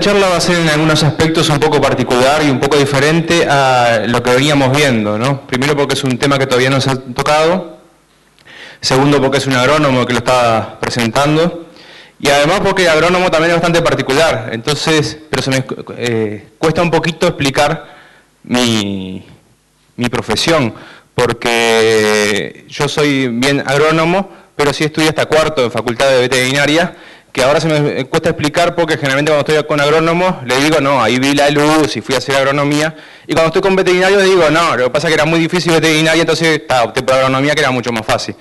charla va a ser en algunos aspectos un poco particular y un poco diferente a lo que veníamos viendo, ¿no? Primero porque es un tema que todavía no se ha tocado, segundo porque es un agrónomo que lo está presentando, y además porque el agrónomo también es bastante particular, entonces, pero se me cuesta un poquito explicar mi profesión, porque yo soy bien agrónomo, pero sí estudié hasta cuarto en Facultad de Veterinaria, que ahora se me cuesta explicar porque generalmente cuando estoy con agrónomos le digo, no, ahí vi la luz y fui a hacer agronomía, y cuando estoy con veterinario le digo, no, lo que pasa es que era muy difícil veterinaria, entonces opté por agronomía, que era mucho más fácil.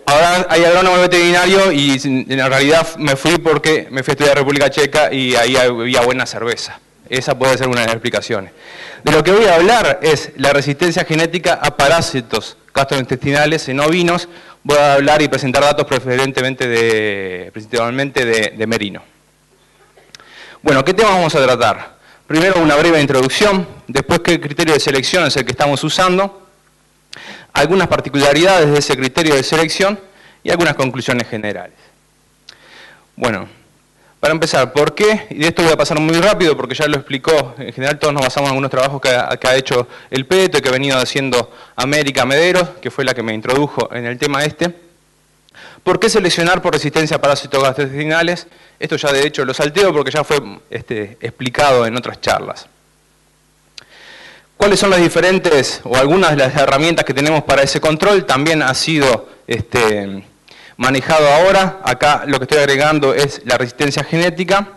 Ahora hay agrónomo veterinario y en realidad me fui porque me fui a estudiar a República Checa y ahí había buena cerveza. Esa puede ser una de las explicaciones. De lo que voy a hablar es la resistencia genética a parásitos gastrointestinales en ovinos. Voy a hablar y presentar datos principalmente de merino. Bueno, ¿qué tema vamos a tratar? Primero una breve introducción, después qué criterio de selección es el que estamos usando, algunas particularidades de ese criterio de selección y algunas conclusiones generales. Bueno, para empezar, ¿por qué? Y de esto voy a pasar muy rápido porque ya lo explicó, en general todos nos basamos en algunos trabajos que ha hecho el Peto y que ha venido haciendo América Mederos, que fue la que me introdujo en el tema este. ¿Por qué seleccionar por resistencia a parásitos gastrointestinales? Esto ya de hecho lo salteo porque ya fue explicado en otras charlas. ¿Cuáles son las diferentes o algunas de las herramientas que tenemos para ese control? También ha sido manejado ahora. Acá lo que estoy agregando es la resistencia genética.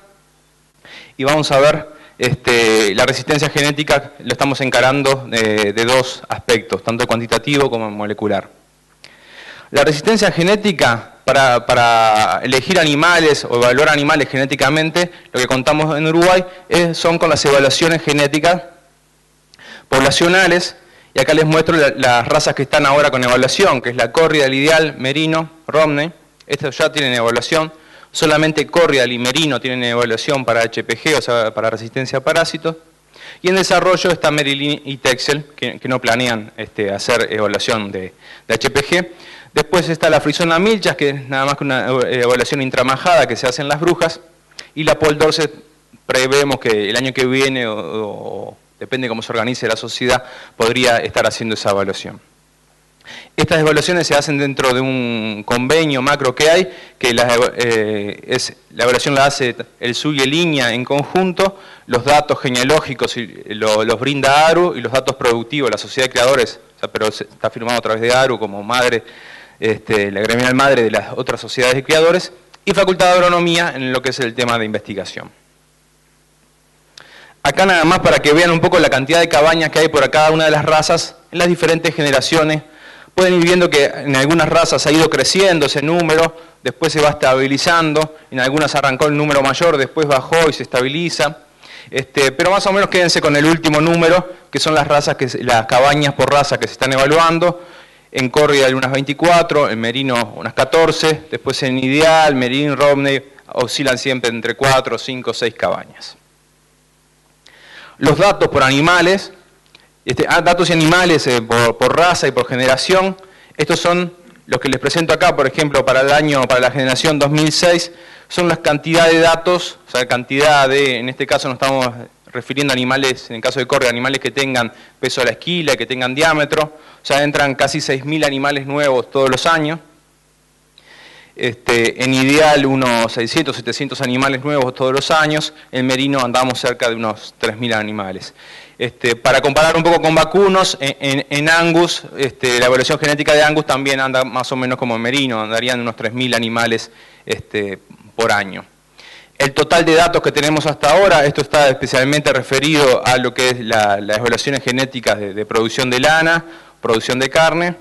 Y vamos a ver, la resistencia genética lo estamos encarando de dos aspectos, tanto cuantitativo como molecular. La resistencia genética, para elegir animales o evaluar animales genéticamente, lo que contamos en Uruguay son con las evaluaciones genéticas poblacionales, y acá les muestro las razas que están ahora con evaluación, que es la Corriedal, Ideal, Merino, Romney. Estos ya tienen evaluación, solamente Corriedal y Merino tienen evaluación para HPG, o sea, para resistencia a parásitos. Y en desarrollo está Merilin y Texel, que no planean hacer evaluación de HPG. Después está la Frisona Milchas, que es nada más que una evaluación intramajada que se hace en las brujas. Y la Paul Dorset, prevemos que el año que viene o depende de cómo se organice la sociedad, podría estar haciendo esa evaluación. Estas evaluaciones se hacen dentro de un convenio macro que hay, que la evaluación la hace el SUG y el INEA en conjunto, los datos genealógicos los brinda ARU y los datos productivos, la sociedad de creadores, o sea, pero está firmado a través de ARU como madre, la gremial madre de las otras sociedades de creadores, y Facultad de Agronomía en lo que es el tema de investigación. Acá nada más para que vean un poco la cantidad de cabañas que hay por cada una de las razas en las diferentes generaciones. Pueden ir viendo que en algunas razas ha ido creciendo ese número, después se va estabilizando, en algunas arrancó el número mayor, después bajó y se estabiliza. Pero más o menos quédense con el último número, que son las cabañas por raza que se están evaluando. En Corriedal unas 24, en Merino unas 14, después en Ideal, Merilin, Romney oscilan siempre entre 4, 5, 6 cabañas. Los datos por animales, datos y animales por raza y por generación, estos son los que les presento acá, por ejemplo, para la generación 2006, son las cantidades de datos, o sea, cantidad de, en este caso nos estamos refiriendo a animales, en el caso de Corriedal, animales que tengan peso a la esquila, que tengan diámetro, o sea, entran casi 6.000 animales nuevos todos los años. En Ideal unos 600, 700 animales nuevos todos los años, en Merino andamos cerca de unos 3.000 animales. Para comparar un poco con vacunos, en Angus, la evaluación genética de Angus también anda más o menos como en Merino, andarían unos 3.000 animales por año. El total de datos que tenemos hasta ahora, esto está especialmente referido a lo que es las evaluaciones genéticas de producción de lana, producción de carne,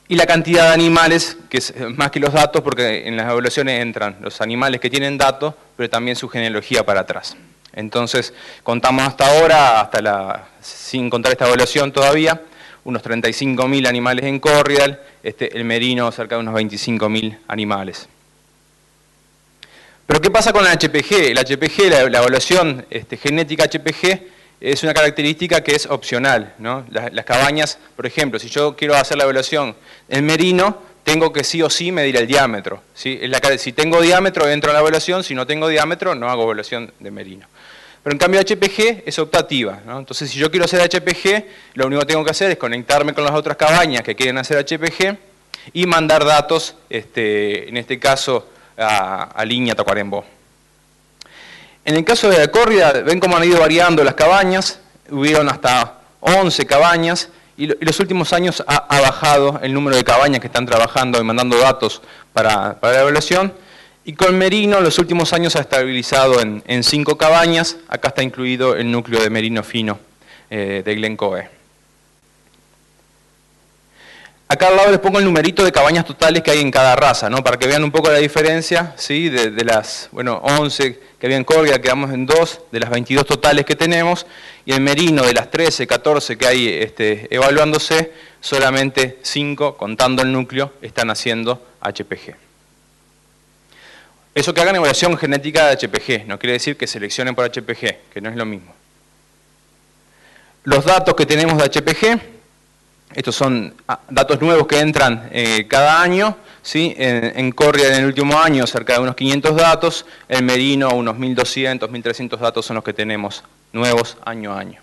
y la cantidad de animales, que es más que los datos, porque en las evaluaciones entran los animales que tienen datos, pero también su genealogía para atrás. Entonces, contamos hasta ahora, sin contar esta evaluación todavía, unos 35.000 animales en Corriedal, el Merino cerca de unos 25.000 animales. Pero ¿qué pasa con la HPG? La HPG, la evaluación genética HPG, es una característica que es opcional, ¿no? Las cabañas, por ejemplo, si yo quiero hacer la evaluación en Merino, tengo que sí o sí medir el diámetro, ¿sí? Si tengo diámetro entro en la evaluación, si no tengo diámetro no hago evaluación de merino. Pero en cambio HPG es optativa, ¿no? Entonces si yo quiero hacer HPG, lo único que tengo que hacer es conectarme con las otras cabañas que quieren hacer HPG y mandar datos, en este caso, a línea Tacuarembó. En el caso de la córrida, ven cómo han ido variando las cabañas, hubieron hasta 11 cabañas, y los últimos años ha bajado el número de cabañas que están trabajando y mandando datos para la evaluación, y con merino los últimos años ha estabilizado en 5 cabañas, acá está incluido el núcleo de merino fino de Glencoe. Acá al lado les pongo el numerito de cabañas totales que hay en cada raza, ¿no? Para que vean un poco la diferencia, ¿sí? De las 11 que había en córrida, quedamos en 2, de las 22 totales que tenemos, y el merino de las 13, 14 que hay evaluándose, solamente 5, contando el núcleo, están haciendo HPG. Eso que hagan evaluación genética de HPG, no quiere decir que seleccionen por HPG, que no es lo mismo. Los datos que tenemos de HPG, estos son datos nuevos que entran cada año, ¿sí? En córrida en el último año cerca de unos 500 datos, en merino unos 1200, 1300 datos son los que tenemos nuevos año a año.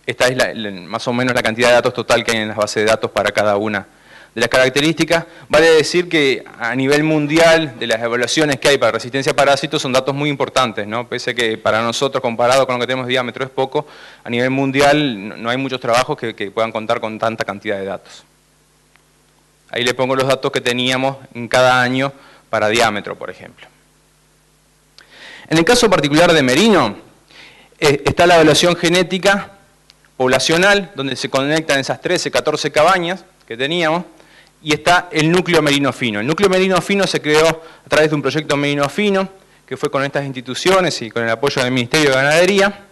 Esta es más o menos la cantidad de datos total que hay en las bases de datos para cada una de las características. Vale decir que a nivel mundial de las evaluaciones que hay para resistencia a parásitos son datos muy importantes, ¿no? Pese a que para nosotros, comparado con lo que tenemos de diámetro, es poco, a nivel mundial no hay muchos trabajos que puedan contar con tanta cantidad de datos. Ahí le pongo los datos que teníamos en cada año para diámetro, por ejemplo. En el caso particular de merino, está la evaluación genética poblacional, donde se conectan esas 13, 14 cabañas que teníamos, y está el núcleo merino fino. El núcleo merino fino se creó a través de un proyecto merino fino, que fue con estas instituciones y con el apoyo del Ministerio de Ganadería.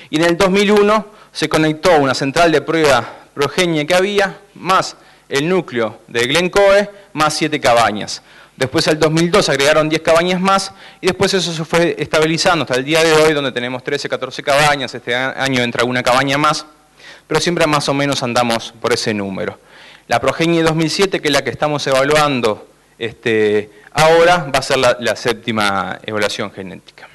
Y en el 2001 se conectó una central de prueba progenie que había, más el núcleo de Glencoe, más 7 cabañas. Después al 2002 agregaron 10 cabañas más, y después eso se fue estabilizando hasta el día de hoy, donde tenemos 13, 14 cabañas, este año entra una cabaña más, pero siempre más o menos andamos por ese número. La progenie 2007, que es la que estamos evaluando ahora, va a ser la séptima evaluación genética.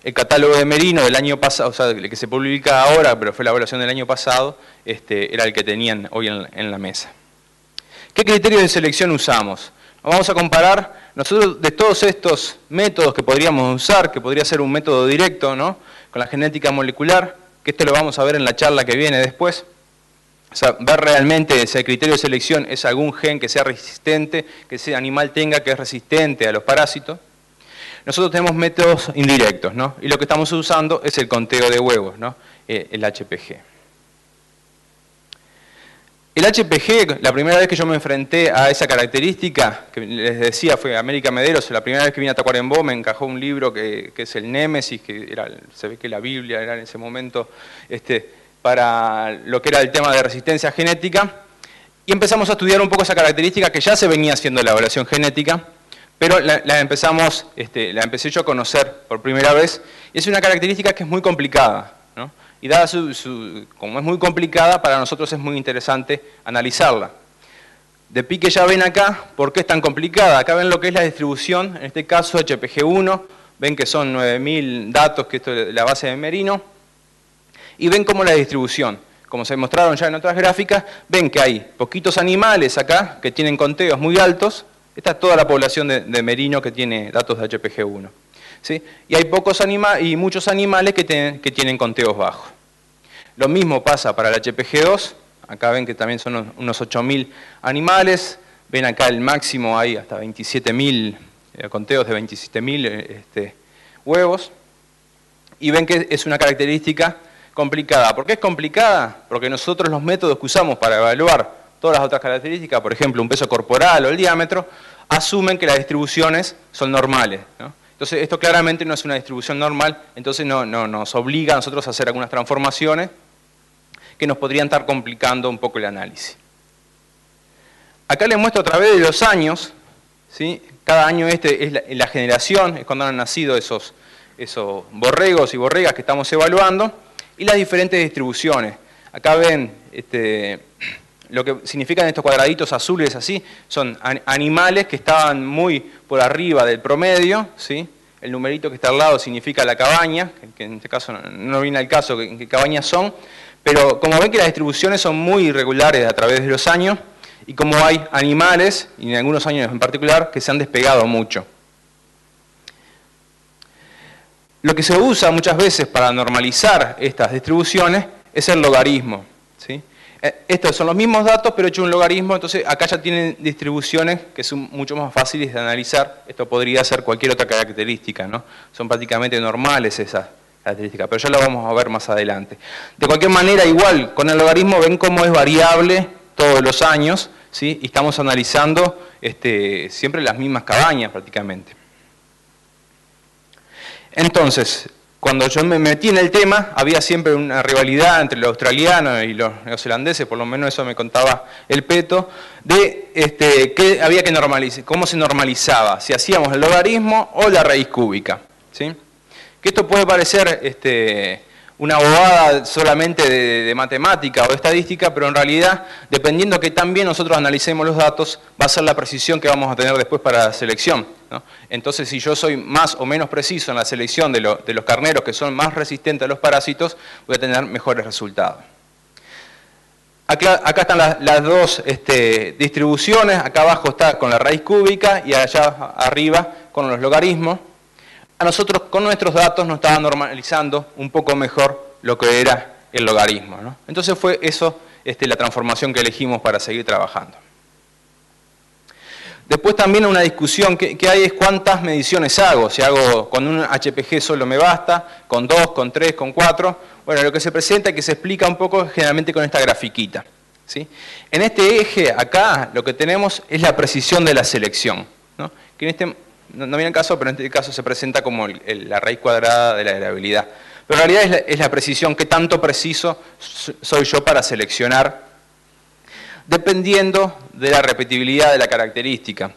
El catálogo de merino del año pasado, o sea, el que se publica ahora, pero fue la evaluación del año pasado, era el que tenían hoy en la mesa. ¿Qué criterios de selección usamos? Vamos a comparar, nosotros de todos estos métodos que podríamos usar, que podría ser un método directo, ¿no? Con la genética molecular, que lo vamos a ver en la charla que viene después. O sea, ver realmente si el criterio de selección es algún gen que sea resistente, que ese animal tenga que es resistente a los parásitos. Nosotros tenemos métodos indirectos, ¿no? Y lo que estamos usando es el conteo de huevos, ¿no? El HPG. El HPG, la primera vez que yo me enfrenté a esa característica, que les decía, fue América Mederos, la primera vez que vine a Tacuarembó me encajó un libro que es el Némesis, que se ve que la Biblia era en ese momento para lo que era el tema de resistencia genética, y empezamos a estudiar un poco esa característica que ya se venía haciendo en la evaluación genética, pero la empecé yo a conocer por primera vez, y es una característica que es muy complicada, ¿no? Y dada como es muy complicada, para nosotros es muy interesante analizarla. De pique ya ven acá por qué es tan complicada. Acá ven lo que es la distribución, en este caso HPG1, ven que son 9000 datos, que esto es la base de merino, y ven cómo la distribución, como se mostraron ya en otras gráficas, ven que hay poquitos animales acá que tienen conteos muy altos. Esta es toda la población de merino que tiene datos de HPG1. ¿Sí? Y hay muchos animales que tienen conteos bajos. Lo mismo pasa para el HPG2, acá ven que también son unos 8000 animales, ven acá el máximo hay hasta 27000, conteos de 27000 huevos, y ven que es una característica complicada. ¿Por qué es complicada? Porque nosotros los métodos que usamos para evaluar todas las otras características, por ejemplo un peso corporal o el diámetro, asumen que las distribuciones son normales, ¿no? Entonces esto claramente no es una distribución normal, entonces nos obliga a nosotros a hacer algunas transformaciones que nos podrían estar complicando un poco el análisis. Acá les muestro a través de los años, ¿sí? Cada año es la generación, es cuando han nacido esos borregos y borregas que estamos evaluando, y las diferentes distribuciones. Acá ven lo que significan estos cuadraditos azules así, son animales que estaban muy por arriba del promedio, ¿sí? El numerito que está al lado significa la cabaña, que en este caso no viene al caso qué cabañas son, pero como ven que las distribuciones son muy irregulares a través de los años, y como hay animales, y en algunos años en particular, que se han despegado mucho. Lo que se usa muchas veces para normalizar estas distribuciones es el logaritmo, ¿sí? Estos son los mismos datos, pero hecho un logaritmo, entonces acá ya tienen distribuciones que son mucho más fáciles de analizar. Esto podría ser cualquier otra característica, ¿no? Son prácticamente normales esas características, pero ya lo vamos a ver más adelante. De cualquier manera, igual, con el logaritmo ven cómo es variable todos los años, ¿sí? Y estamos analizando siempre las mismas cabañas prácticamente. Entonces, cuando yo me metí en el tema, había siempre una rivalidad entre los australianos y los neozelandeses, por lo menos eso me contaba el Peto, de qué había que normalizar, cómo se normalizaba, si hacíamos el logaritmo o la raíz cúbica, ¿sí? Que esto puede parecer una bobada solamente de matemática o de estadística, pero en realidad, dependiendo que tan bien nosotros analicemos los datos, va a ser la precisión que vamos a tener después para la selección, ¿no? Entonces, si yo soy más o menos preciso en la selección de los carneros que son más resistentes a los parásitos, voy a tener mejores resultados. Acá están las dos distribuciones, acá abajo está con la raíz cúbica y allá arriba con los logaritmos. A nosotros con nuestros datos nos estaba normalizando un poco mejor lo que era el logaritmo, ¿no? Entonces fue eso la transformación que elegimos para seguir trabajando. Después también una discusión que hay es cuántas mediciones hago. Si hago con un HPG solo me basta, con 2, con 3, con 4. Bueno, lo que se presenta y que se explica un poco generalmente con esta grafiquita, ¿sí? En este eje acá lo que tenemos es la precisión de la selección, ¿no? Que no viene el caso, pero en este caso se presenta como la raíz cuadrada de la heredabilidad. Pero en realidad es la precisión, qué tanto preciso soy yo para seleccionar, dependiendo de la repetibilidad de la característica.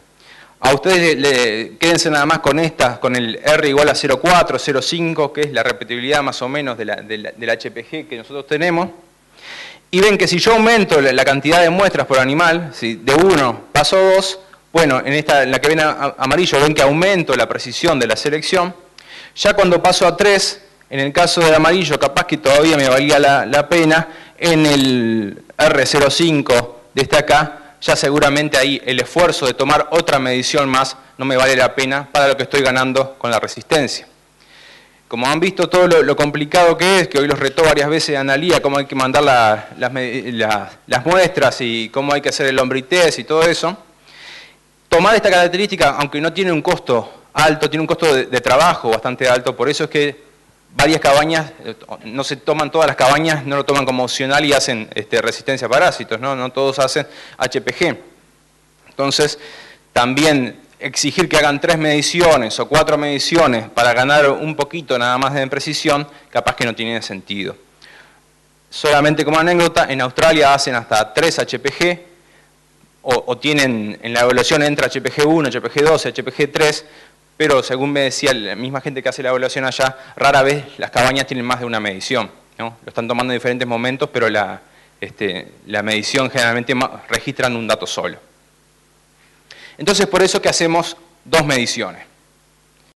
A ustedes quédense nada más con con el R igual a 0,4, 0,5, que es la repetibilidad más o menos del HPG que nosotros tenemos. Y ven que si yo aumento la cantidad de muestras por animal, si de 1 paso a 2, bueno, en la que ven amarillo ven que aumento la precisión de la selección. Ya cuando paso a 3, en el caso del amarillo capaz que todavía me valía la pena, en el R05 de acá, ya seguramente ahí el esfuerzo de tomar otra medición más no me vale la pena para lo que estoy ganando con la resistencia. Como han visto todo lo complicado que es, que hoy los retó varias veces Analía, cómo hay que mandar las muestras y cómo hay que hacer el Lombric test y todo eso, tomar esta característica, aunque no tiene un costo alto, tiene un costo de trabajo bastante alto, por eso es que varias cabañas, no se toman todas las cabañas, no lo toman como opcional y hacen resistencia a parásitos, ¿no? No todos hacen HPG. Entonces, también exigir que hagan 3 mediciones o 4 mediciones para ganar un poquito nada más de precisión, capaz que no tiene sentido. Solamente como anécdota, en Australia hacen hasta 3 HPG, o tienen en la evaluación entra HPG1, HPG2, HPG3, pero según me decía la misma gente que hace la evaluación allá, rara vez las cabañas tienen más de una medición, ¿no? Lo están tomando en diferentes momentos, pero la medición generalmente registran un dato solo. Entonces, por eso que hacemos 2 mediciones.